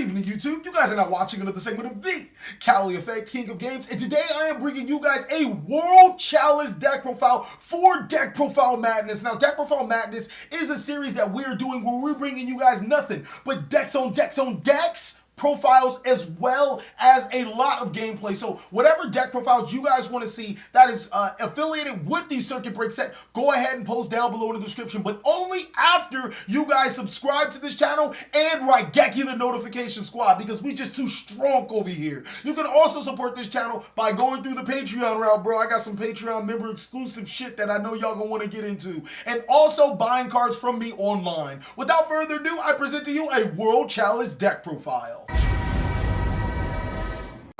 evening, YouTube. You guys are now watching another segment of TheCaliEffect, King of Games, and today I am bringing you guys a World Chalice deck profile for Deck Profile Madness. Now, Deck Profile Madness is a series that we're doing where we're bringing you guys nothing but decks on decks on decks, profiles, as well as a lot of gameplay. So whatever deck profiles you guys want to see that is affiliated with the circuit break set, go ahead and post down below in the description, but only after you guys subscribe to this channel and write Geki the notification squad, because we just too strong over here. You can also support this channel by going through the Patreon route, bro. I got some Patreon member exclusive shit that I know y'all gonna want to get into, and also buying cards from me online. Without further ado, I present to you a World Chalice deck profile.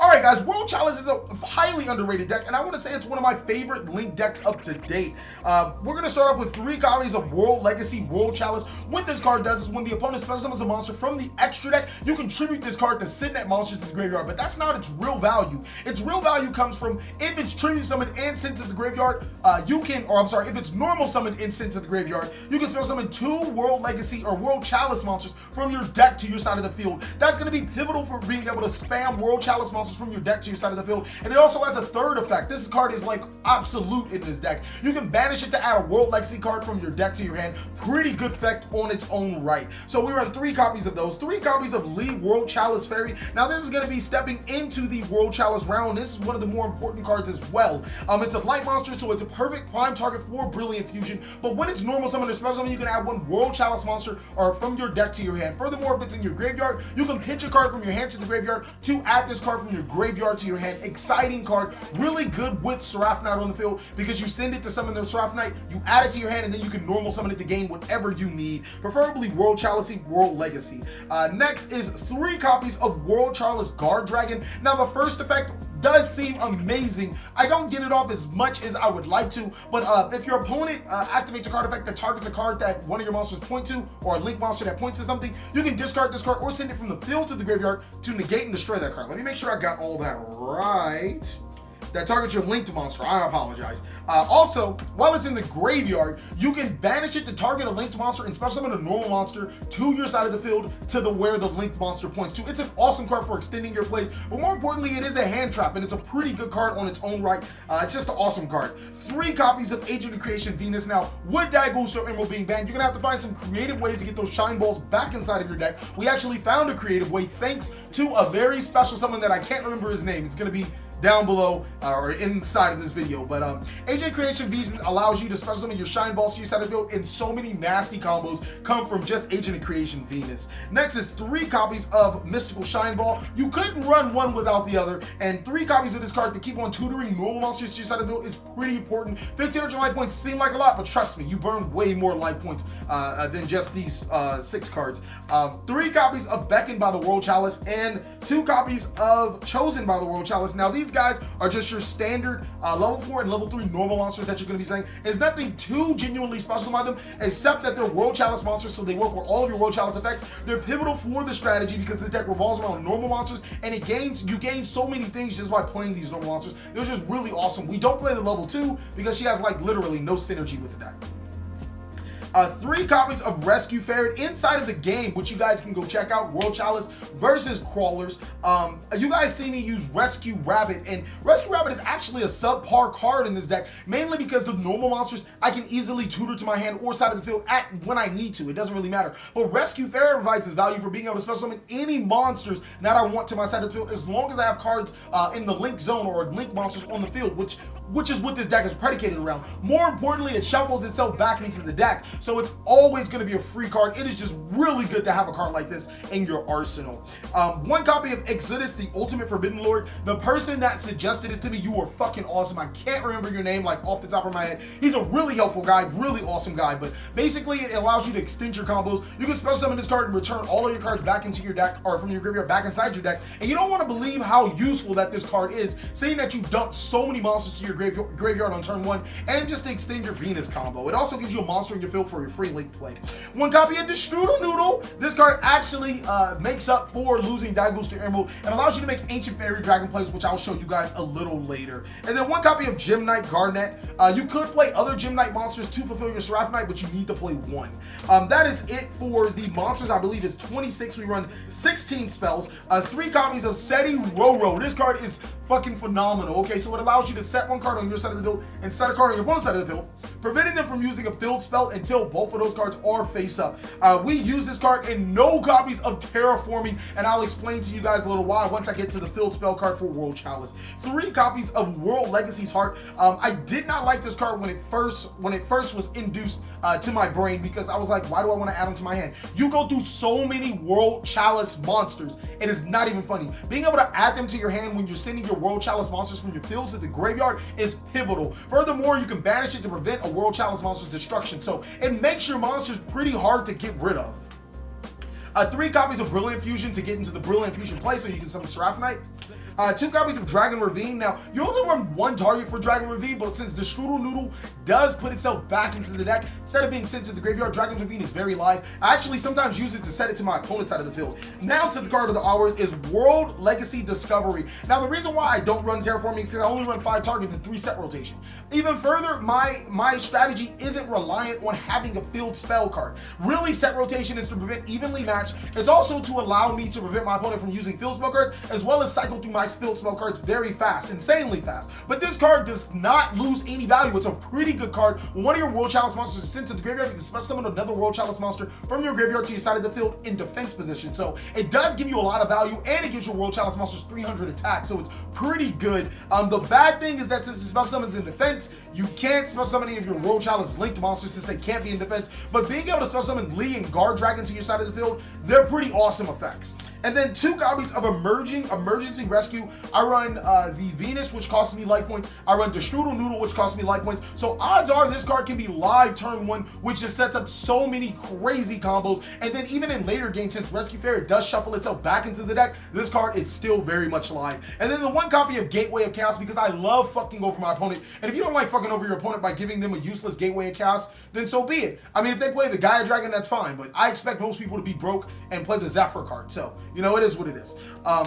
Alright guys, World Chalice is a highly underrated deck, and I want to say it's one of my favorite Link decks up to date. We're going to start off with 3 copies of World Legacy World Chalice. What this card does is when the opponent special summons a monster from the extra deck, you contribute this card to send that monster to the graveyard, but that's not its real value. Its real value comes from if it's tribute summoned and sent to the graveyard, if it's normal summoned and sent to the graveyard, you can special summon 2 World Legacy or World Chalice monsters from your deck to your side of the field. That's going to be pivotal for being able to spam World Chalice monsters from your deck to your side of the field. And it also has a third effect. This card is like absolute in this deck. You can banish it to add a World Legacy card from your deck to your hand. Pretty good effect on its own right. So we run 3 copies of those. 3 copies of Lee World Chalice Fairy. Now this is going to be stepping into the World Chalice round. This is one of the more important cards as well. It's a light monster, so it's a perfect prime target for Brilliant Fusion. But when it's normal summon or special summon, you can add 1 World Chalice monster or from your deck to your hand. Furthermore, if it's in your graveyard, you can pitch a card from your hand to the graveyard to add this card from your graveyard to your hand. Exciting card, really good with Seraph Knight on the field, because you send it to summon the Seraph Knight, you add it to your hand, and then you can normal summon it to gain whatever you need, preferably World Chalice, World Legacy. Next is 3 copies of World Chalice Guard Dragon. Now the first effect does seem amazing. I don't get it off as much as I would like to, but if your opponent activates a card effect that targets a card that one of your monsters point to, or a link monster that points to something, you can discard this card or send it from the field to the graveyard to negate and destroy that card. Let me make sure I got all that right. That targets your linked monster. I apologize. Also, while it's in the graveyard, you can banish it to target a linked monster and special summon a normal monster to your side of the field to where the linked monster points to. It's an awesome card for extending your plays, but more importantly, it is a hand trap, and it's a pretty good card on its own right. It's just an awesome card. 3 copies of Agent of Creation Venus. Now, with Daigusto Emerald being banned, you're gonna have to find some creative ways to get those shine balls back inside of your deck. We actually found a creative way thanks to a very special summon that I can't remember his name. It's gonna be down below or inside of this video, but Agent Creation Vision allows you to special summon your shine balls to your side of the field, and so many nasty combos come from just Agent of Creation Venus. Next is 3 copies of Mystical Shine Ball. You couldn't run one without the other, and 3 copies of this card to keep on tutoring normal monsters to your side of the field is pretty important. 1,500 life points seem like a lot, but trust me, you burn way more life points than just these 6 cards. 3 copies of Beckoned by the World Chalice and 2 copies of Chosen by the World Chalice. Now these guys are just your standard level 4 and level 3 normal monsters that you're going to be saying. There's nothing too genuinely special about them, except that they're World Chalice monsters, so they work with all of your World Chalice effects. They're pivotal for the strategy because this deck revolves around normal monsters, and you gain so many things just by playing these normal monsters. They're just really awesome. We don't play the level 2 because she has like literally no synergy with the deck. 3 copies of Rescue Ferret inside of the game, which you guys can go check out. World Chalice versus Crawlers. You guys see me use Rescue Rabbit, and Rescue Rabbit is actually a subpar card in this deck, mainly because the normal monsters I can easily tutor to my hand or side of the field when I need to. It doesn't really matter. But Rescue Ferret provides its value for being able to special summon any monsters that I want to my side of the field, as long as I have cards in the link zone or link monsters on the field, which is what this deck is predicated around. More importantly, it shuffles itself back into the deck, so it's always going to be a free card. It is just really good to have a card like this in your arsenal. 1 copy of Exodus, the Ultimate Forbidden Lord. The person that suggested this to me, you are fucking awesome. I can't remember your name like off the top of my head. He's a really helpful guy, really awesome guy, but basically it allows you to extend your combos. You can special summon this card and return all of your cards back into your deck, or from your graveyard back inside your deck, and you don't want to believe how useful that this card is, saying that you dumped so many monsters to your graveyard on turn 1, and just to extend your Venus combo. It also gives you a monster in your field for your free link play. 1 copy of the Strudel Noodle. This card actually makes up for losing Die Booster Emerald and allows you to make Ancient Fairy Dragon plays, which I'll show you guys a little later. And then 1 copy of Gem Knight Garnet. You could play other Gem Knight monsters to fulfill your Seraph Knight, but you need to play 1. That is it for the monsters. I believe it's 26. We run 16 spells. 3 copies of Seti Roro. This card is fucking phenomenal. Okay, so it allows you to set 1 card on your side of the field and set a card on your opponent's side of the field, preventing them from using a field spell until both of those cards are face up. We use this card in no copies of Terraforming, and I'll explain to you guys a little while once I get to the field spell card for World Chalice. 3 copies of World Legacy's Heart. I did not like this card when it first was induced to my brain, because I was like, why do I want to add them to my hand? You go through so many World Chalice monsters, it is not even funny. Being able to add them to your hand when you're sending your World Chalice monsters from your fields to the graveyard is pivotal. Furthermore, you can banish it to prevent a World Chalice monster's destruction, so it makes your monsters pretty hard to get rid of. 3 copies of Brilliant Fusion to get into the Brilliant Fusion play so you can summon Seraph Knight. 2 copies of Dragon Ravine. Now, you only run 1 target for Dragon Ravine, but since the Strudel Noodle does put itself back into the deck, instead of being sent to the graveyard, Dragon Ravine is very live. I actually sometimes use it to set it to my opponent's side of the field. Now to the card of the hour is World Legacy Discovery. Now, the reason why I don't run Terraforming is because I only run 5 targets in 3 set rotation. Even further, my strategy isn't reliant on having a field spell card. Really, set rotation is to prevent evenly matched. It's also to allow me to prevent my opponent from using field spell cards, as well as cycle through my field spell cards very fast, insanely fast. But this card does not lose any value. It's a pretty good card. When one of your World Chalice monsters is sent to the graveyard, you can special summon another World Chalice monster from your graveyard to your side of the field in defense position. So it does give you a lot of value, and it gives your World Chalice monsters 300 attack. So it's pretty good. The bad thing is that since the special summons in defense, you can't special summon any of your World Chalice linked monsters since they can't be in defense. But being able to special summon Lee and Guard Dragon to your side of the field, they're pretty awesome effects. And then 2 copies of Emergency Rescue. I run the Venus, which costs me life points. I run the Strudel Noodle, which costs me life points. So odds are this card can be live turn 1, which just sets up so many crazy combos. And then even in later games, since Rescue Fairy does shuffle itself back into the deck, this card is still very much live. And then the 1 copy of Gateway of Chaos, because I love fucking over my opponent. And if you don't like fucking over your opponent by giving them a useless Gateway of Chaos, then so be it. I mean, if they play the Gaia Dragon, that's fine. But I expect most people to be broke and play the Zephyr card. So, you know, it is what it is.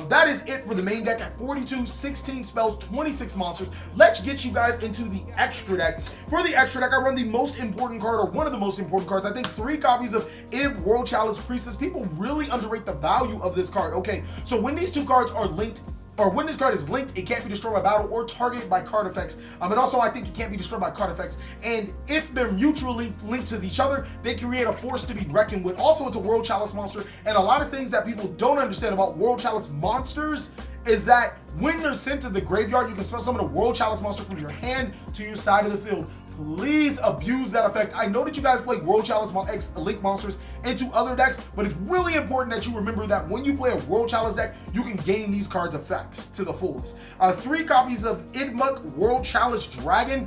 That is it for the main deck at 42, 16 spells, 26 monsters. Let's get you guys into the extra deck. For the extra deck, I run the most important card, or one of the most important cards. I think 3 copies of Ib World Chalice Priestess. People really underrate the value of this card. Okay, so when these 2 cards are linked, or when this card is linked, it can't be destroyed by battle or targeted by card effects. And also, I think it can't be destroyed by card effects. And if they're mutually linked to each other, they create a force to be reckoned with. Also, it's a World Chalice monster. And a lot of things that people don't understand about World Chalice monsters is that when they're sent to the graveyard, you can special summon a World Chalice monster from your hand to your side of the field. Please abuse that effect. I know that you guys play World Chalice X Link monsters into other decks, but it's really important that you remember that when you play a World Chalice deck, you can gain these cards' effects to the fullest. 3 copies of Idmuk World Chalice Dragon.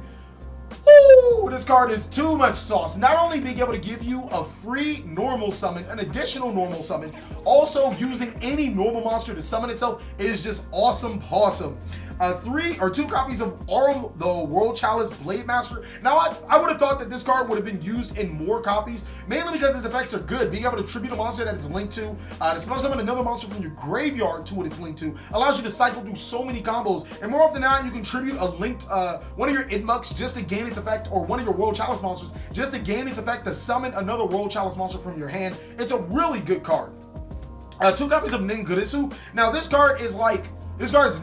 Ooh, this card is too much sauce. Not only being able to give you a free normal summon, an additional normal summon, also using any normal monster to summon itself is just awesome possum. 2 copies of Aurum, the World Chalice Blade Master. Now, I would have thought that this card would have been used in more copies, mainly because its effects are good. Being able to tribute a monster that it's linked to special summon another monster from your graveyard to what it's linked to, allows you to cycle through so many combos. And more often than not, you can tribute a linked, one of your Idmuks just to gain its effect, or one of your World Chalice monsters just to gain its effect to summon another World Chalice monster from your hand. It's a really good card. 2 copies of Ningurisu. Now, this card is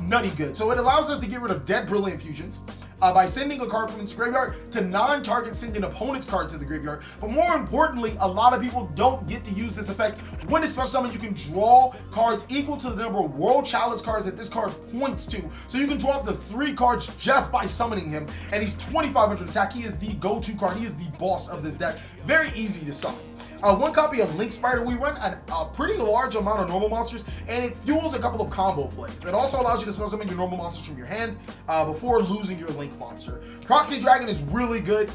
nutty good. So it allows us to get rid of dead Brilliant Fusions by sending a card from its graveyard to non-target send an opponent's card to the graveyard. But more importantly, a lot of people don't get to use this effect. When it's special summon, you can draw cards equal to the number of World Chalice cards that this card points to. So you can draw up to 3 cards just by summoning him, and he's 2,500 attack. He is the go-to card. He is the boss of this deck. Very easy to summon. One copy of Link Spider. We run a pretty large amount of normal monsters, and it fuels a couple of combo plays. It also allows you to spell summon your normal monsters from your hand before losing your Link monster. Proxy Dragon is really good.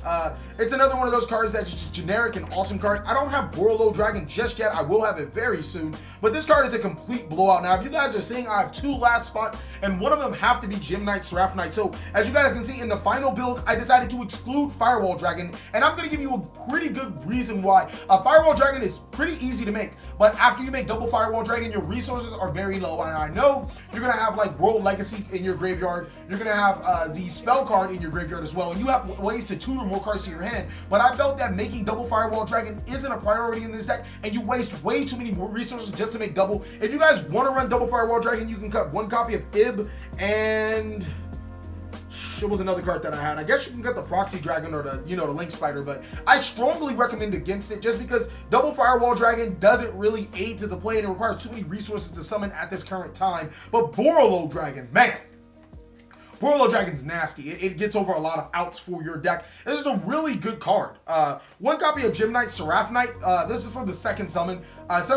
It's another one of those cards that's just a generic and awesome card. I don't have Borolo Dragon just yet. I will have it very soon, but this card is a complete blowout. Now, if you guys are seeing, I have 2 last spots, and one of them have to be Gym Knight, Seraph Knight. So, as you guys can see in the final build, I decided to exclude Firewall Dragon, and I'm going to give you a pretty good reason why. Firewall Dragon is pretty easy to make, but after you make double Firewall Dragon, your resources are very low. And I know you're going to have like World Legacy in your graveyard. You're going to have the spell card in your graveyard as well, and you have ways to 2 or more cards to your hand. But I felt that making double Firewall Dragon isn't a priority in this deck, and you waste way too many resources just to make double. If you guys want to run double Firewall Dragon, you can cut 1 copy of Ib, and it was another card that I had. I guess you can cut the Proxy Dragon or the, the Link Spider, but I strongly recommend against it just because double Firewall Dragon doesn't really aid to the play, and it requires too many resources to summon at this current time. But Borolo Dragon, man, World Dragon's nasty. It gets over a lot of outs for your deck. This is a really good card. 1 copy of Gym Knight, Seraph Knight. This is for the second summon.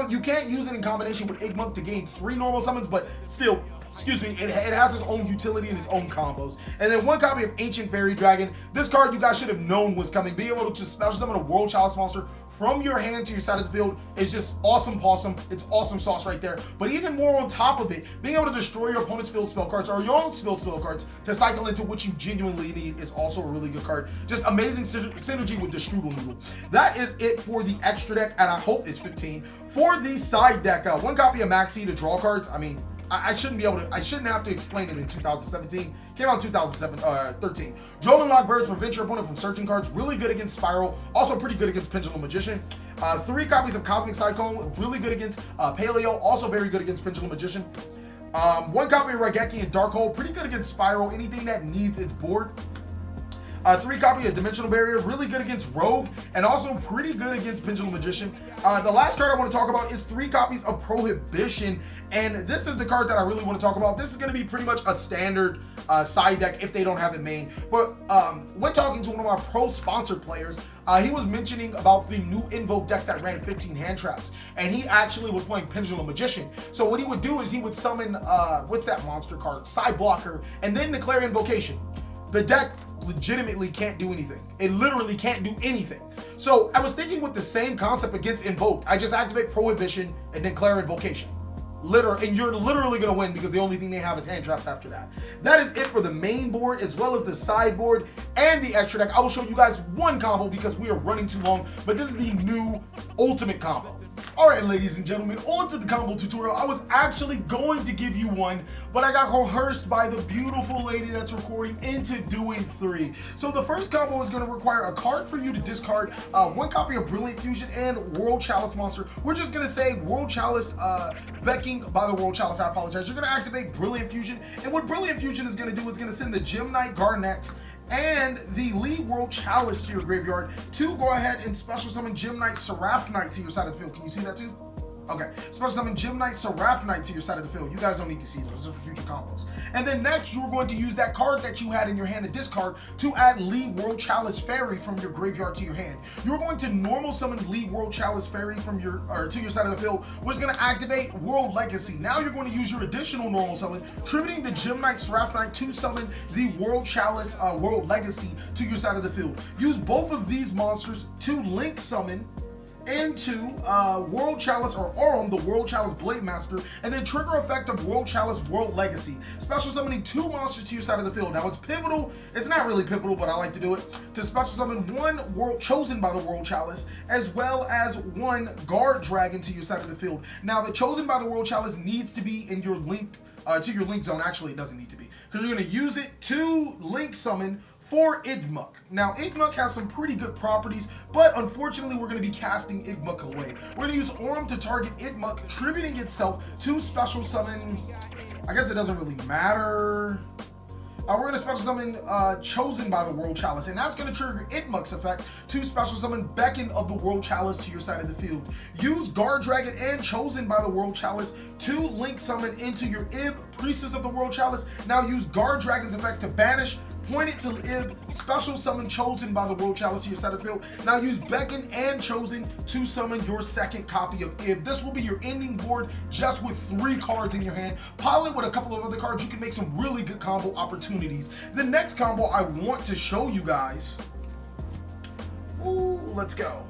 You can't use it in combination with Igmuk to gain 3 normal summons, but still, excuse me, it has its own utility and its own combos. And then 1 copy of Ancient Fairy Dragon. This card you guys should have known was coming. Being able to special summon a World Chalice monster from your hand to your side of the field is just awesome possum. It's awesome sauce right there. But even more on top of it, being able to destroy your opponent's field spell cards or your own field spell cards to cycle into what you genuinely need is also a really good card. Just amazing synergy with the Strudel Noodle. That is it for the extra deck, and I hope it's 15. For the side deck, 1 copy of Maxi to draw cards. I mean, I shouldn't have to explain it in 2017. Came out in 2013. Joel and Lockbirds prevent your opponent from searching cards. Really good against Spiral. Also pretty good against Pendulum Magician. 3 copies of Cosmic Cyclone. Really good against Paleo. Also very good against Pendulum Magician. 1 copy of Raigeki and Dark Hole. Pretty good against Spiral. Anything that needs its board. 3 copy of Dimensional Barrier, really good against Rogue, and also pretty good against Pendulum Magician. The last card I want to talk about is 3 copies of Prohibition, and this is the card that I really want to talk about. This is going to be pretty much a standard side deck if they don't have it main. But when talking to one of my pro-sponsored players, he was mentioning about the new Invoke deck that ran 15 hand traps, and he actually was playing Pendulum Magician. So what he would do is he would summon, what's that monster card? Side Blocker, and then declare Invocation. The deck legitimately can't do anything. It literally can't do anything. So I was thinking with the same concept against Invoke. I just activate Prohibition and declare Invocation. And you're literally going to win because the only thing they have is hand traps after that. That is it for the main board as well as the sideboard and the extra deck. I will show you guys 1 combo because we are running too long, but this is the new ultimate combo. Alright, ladies and gentlemen, on to the combo tutorial. I was actually going to give you 1, but I got coerced by the beautiful lady that's recording into doing 3. So the first combo is going to require a card for you to discard, 1 copy of Brilliant Fusion and World Chalice monster. We're just going to say World Chalice, Becking by the World Chalice, I apologize. You're going to activate Brilliant Fusion, and what Brilliant Fusion is going to do is going to send the Gym Knight Garnet and the League World Chalice to your graveyard to go ahead and special summon Gym Knight Seraph Knight to your side of the field. Can you see that too? Okay, special summon Gym Knight Seraph Knight to your side of the field. You guys don't need to see those. Those are for future combos. And then next, you're going to use that card that you had in your hand to discard to add League World Chalice Fairy from your graveyard to your hand. You're going to normal summon League World Chalice Fairy from to your side of the field, which is going to activate World Legacy. Now you're going to use your additional normal summon, tributing the Gym Knight Seraph Knight to summon the World Chalice World Legacy to your side of the field. Use both of these monsters to link summon into World Chalice or Aurum, the World Chalice Blade Master, and then trigger effect of World Chalice World Legacy, special summoning 2 monsters to your side of the field. Now it's pivotal, it's not really pivotal, but I like to do it, to special summon 1 world chosen by the World Chalice, as well as 1 Guard Dragon to your side of the field. Now the chosen by the World Chalice needs to be in your linked, to your link zone. Actually, it doesn't need to be, because you're going to use it to link summon for Igmuk. Now, Igmuk has some pretty good properties, but unfortunately, we're going to be casting Igmuk away. We're going to use Aurum to target Igmuk, tributing itself to special summon. I guess it doesn't really matter. We're going to special summon Chosen by the World Chalice, and that's going to trigger Igmuk's effect to special summon Beckon of the World Chalice to your side of the field. Use Guard Dragon and Chosen by the World Chalice to link summon into your Ib, Priestess of the World Chalice. Now use Guard Dragon's effect to banish point it to Ib, special summon Chosen by the World Chalice to your side of the field. Now use Beckon and Chosen to summon your second copy of Ib. This will be your ending board just with 3 cards in your hand. Pile it with a couple of other cards. You can make some really good combo opportunities. The next combo I want to show you guys, ooh, let's go,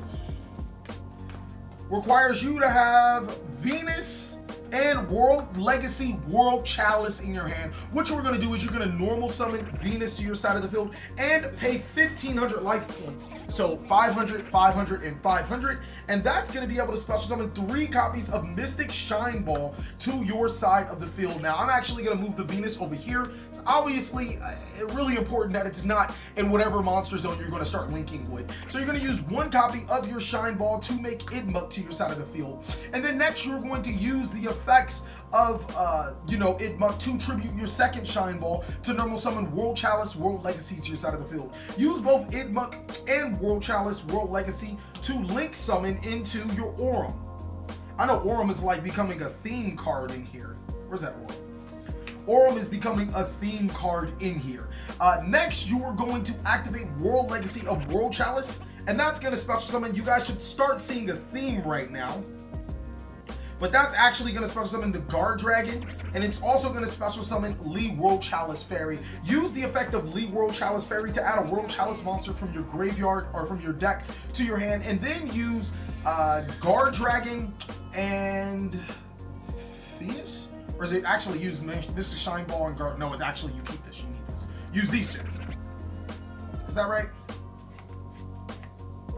requires you to have Venus and World Legacy World Chalice in your hand. What you're going to do is you're going to normal summon Venus to your side of the field and pay 1,500 life points. So 500, 500, and 500. And that's going to be able to special summon 3 copies of Mystic Shine Ball to your side of the field. Now, I'm actually going to move the Venus over here. It's obviously really important that it's not in whatever monster zone you're going to start linking with. So you're going to use 1 copy of your Shine Ball to make Idmuk to your side of the field. And then next, you're going to use the effects of Idmuk to tribute your second Shine Ball to normal summon World Chalice World Legacy to your side of the field. Use both Idmuk and World Chalice World Legacy to link summon into your Aurum. I know Aurum is like becoming a theme card in here. Where's that Aurum? Aurum is becoming a theme card in here. Next, you are going to activate World Legacy of World Chalice, and that's going to special summon. You guys should start seeing a theme right now. But that's actually going to special summon the Guard Dragon, and it's also going to special summon Lee World Chalice Fairy. Use the effect of Lee World Chalice Fairy to add a World Chalice monster from your graveyard or from your deck to your hand, and then use Guard Dragon and Venus? Or is it actually use Mystic Shine Ball and Guard? No, it's actually you keep this, you need this. Use these 2. Is that right?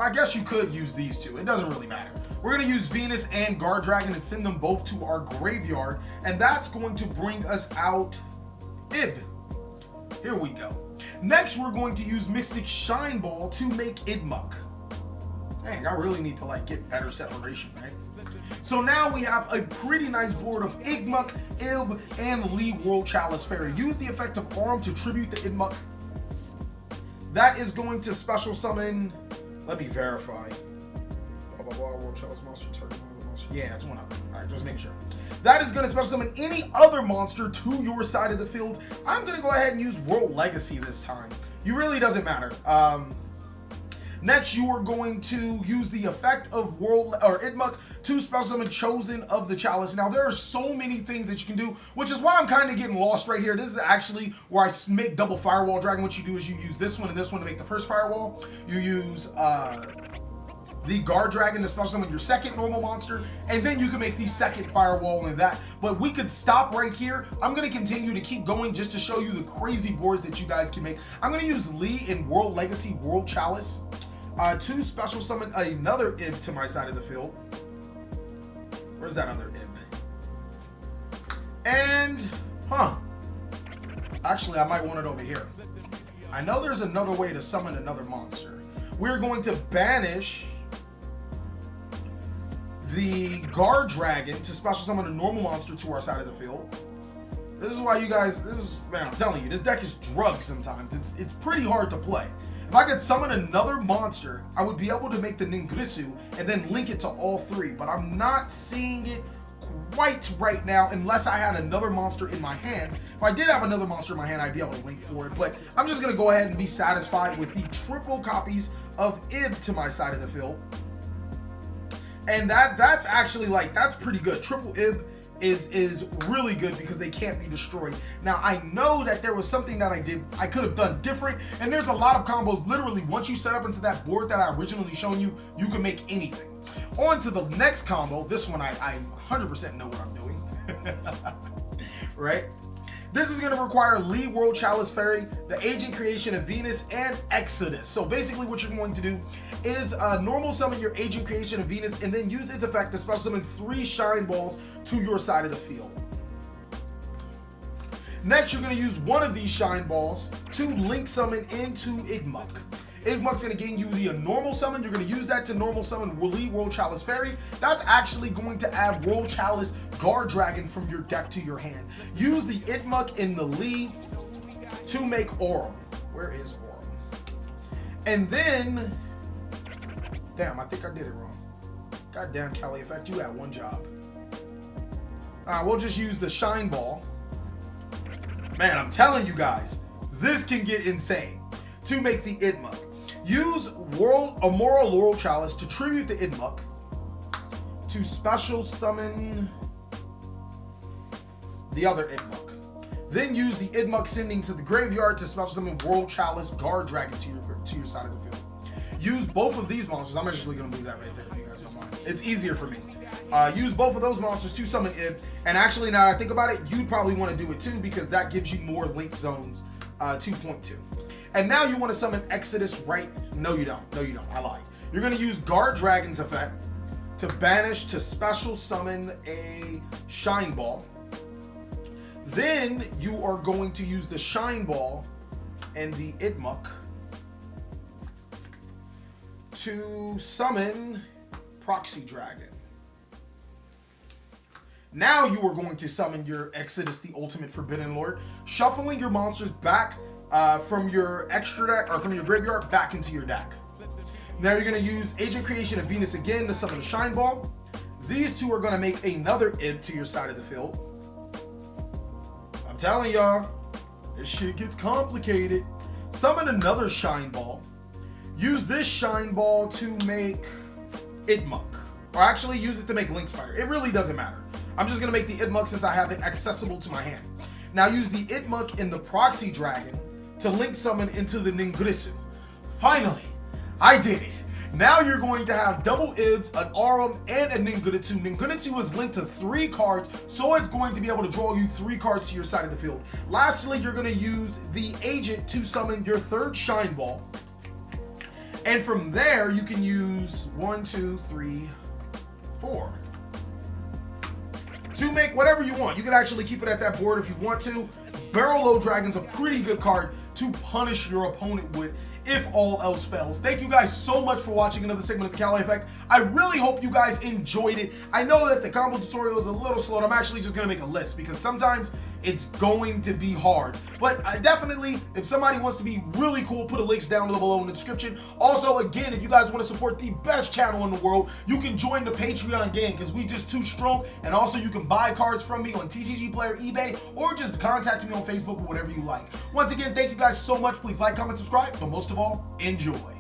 I guess you could use these 2. It doesn't really matter. We're going to use Venus and Guard Dragon and send them both to our graveyard. And that's going to bring us out Ib. Here we go. Next, we're going to use Mystic Shine Ball to make Idmuk. Dang, I really need to like get better separation, right? So now we have a pretty nice board of Idmuk, Ib, and Lee World Chalice Fairy. Use the effect of Aurum to tribute the Idmuk. That is going to special summon. Let me verify. Blah, blah, blah, World Chalice monster, target one of the monster. Yeah, it's one of them. All right, just make sure. That is going to special summon any other monster to your side of the field. I'm going to go ahead and use World Legacy this time. You really doesn't matter. Next, you are going to use the effect of Idmuk to special summon Chosen of the Chalice. Now, there are so many things that you can do, which is why I'm kind of getting lost right here. This is actually where I make double Firewall Dragon. What you do is you use this one and this one to make the first Firewall. You use the Guard Dragon to special summon your second normal monster, and then you can make the second Firewall and that. But we could stop right here. I'm going to continue to keep going just to show you the crazy boards that you guys can make. I'm going to use Lee in World Legacy World Chalice to special summon another Ib to my side of the field. Where's that other Ib? And, actually, I might want it over here. I know there's another way to summon another monster. We're going to banish the Guard Dragon to special summon a normal monster to our side of the field. This is why you guys, man, I'm telling you, this deck is drugged sometimes. It's pretty hard to play. If I could summon another monster, I would be able to make the Ningrisu and then link it to all 3, but I'm not seeing it quite right now unless I had another monster in my hand. If I did have another monster in my hand, I'd be able to link for it, but I'm just going to go ahead and be satisfied with the triple copies of Ib to my side of the field. And that's actually like, that's pretty good. Triple Ib is really good because they can't be destroyed. Now, I know that there was something that I could have done different, and there's a lot of combos. Literally, once you set up into that board that I originally shown you, you can make anything. On to the next combo. This one, I 100% know what I'm doing. Right? This is going to require Lee World Chalice Fairy, the Agent Creation of Venus, and Exodus. So basically what you're going to do is normal summon your Agent Creation of Venus and then use its effect to special summon 3 Shine Balls to your side of the field. Next, you're going to use one of these Shine Balls to link summon into Idmuk. Idmuk's going to gain you the normal summon. You're going to use that to normal summon Lee World Chalice Fairy. That's actually going to add World Chalice Guard Dragon from your deck to your hand. Use the Idmuk in the Lee to make Aurum. Where is Aurum? And then, damn, I think I did it wrong. Goddamn TheCaliEffect, you had one job. We'll just use the Shine Ball. Man, I'm telling you guys, this can get insane. To make the Idmuk, use World Laurel Chalice to tribute the Idmuk, to special summon the other Idmuk. Then use the Idmuk sending to the graveyard to special summon World Chalice Guard Dragon to your side of the field. Use both of these monsters. I'm actually going to move that right there if you guys don't mind. It's easier for me. Use both of those monsters to summon Id. And actually, now that I think about it, you'd probably want to do it too because that gives you more link zones, 2.2. And now you want to summon Exodus, right? No, you don't. No, you don't. I lied. You're going to use Guard Dragon's effect to banish to special summon a Shine Ball. Then you are going to use the Shine Ball and the Idmuk to summon Proxy Dragon. Now you are going to summon your Exodus, the Ultimate Forbidden Lord, shuffling your monsters back from your extra deck or from your graveyard back into your deck. Now you're going to use Agent Creation of Venus again to summon a Shine Ball. These two are going to make another Ib to your side of the field. I'm telling y'all, this shit gets complicated. Summon another Shine Ball. Use this Shine Ball to make Idmuk. Or actually use it to make Link Spider. It really doesn't matter. I'm just going to make the Idmuk since I have it accessible to my hand. Now use the Idmuk in the Proxy Dragon to link summon into the Ningirisu. Finally, I did it. Now you're going to have double Ibs, an Arum, and a Ningirisu. Ningirisu is linked to 3 cards, so it's going to be able to draw you 3 cards to your side of the field. Lastly, you're going to use the Agent to summon your 3rd Shine Ball. And from there, you can use 1, 2, 3, 4. To make whatever you want. You can actually keep it at that board if you want to. Barrel Load Dragon's a pretty good card to punish your opponent with if all else fails. Thank you guys so much for watching another segment of the TheCaliEffect. I really hope you guys enjoyed it. I know that the combo tutorial is a little slow. I'm actually just going to make a list because sometimes it's going to be hard. But definitely, if somebody wants to be really cool, put the links down below in the description. Also, again, if you guys want to support the best channel in the world, you can join the Patreon gang because we just too strong. And also, you can buy cards from me on TCGPlayer, eBay, or just contact me on Facebook or whatever you like. Once again, thank you guys so much. Please like, comment, subscribe, but most of all, enjoy.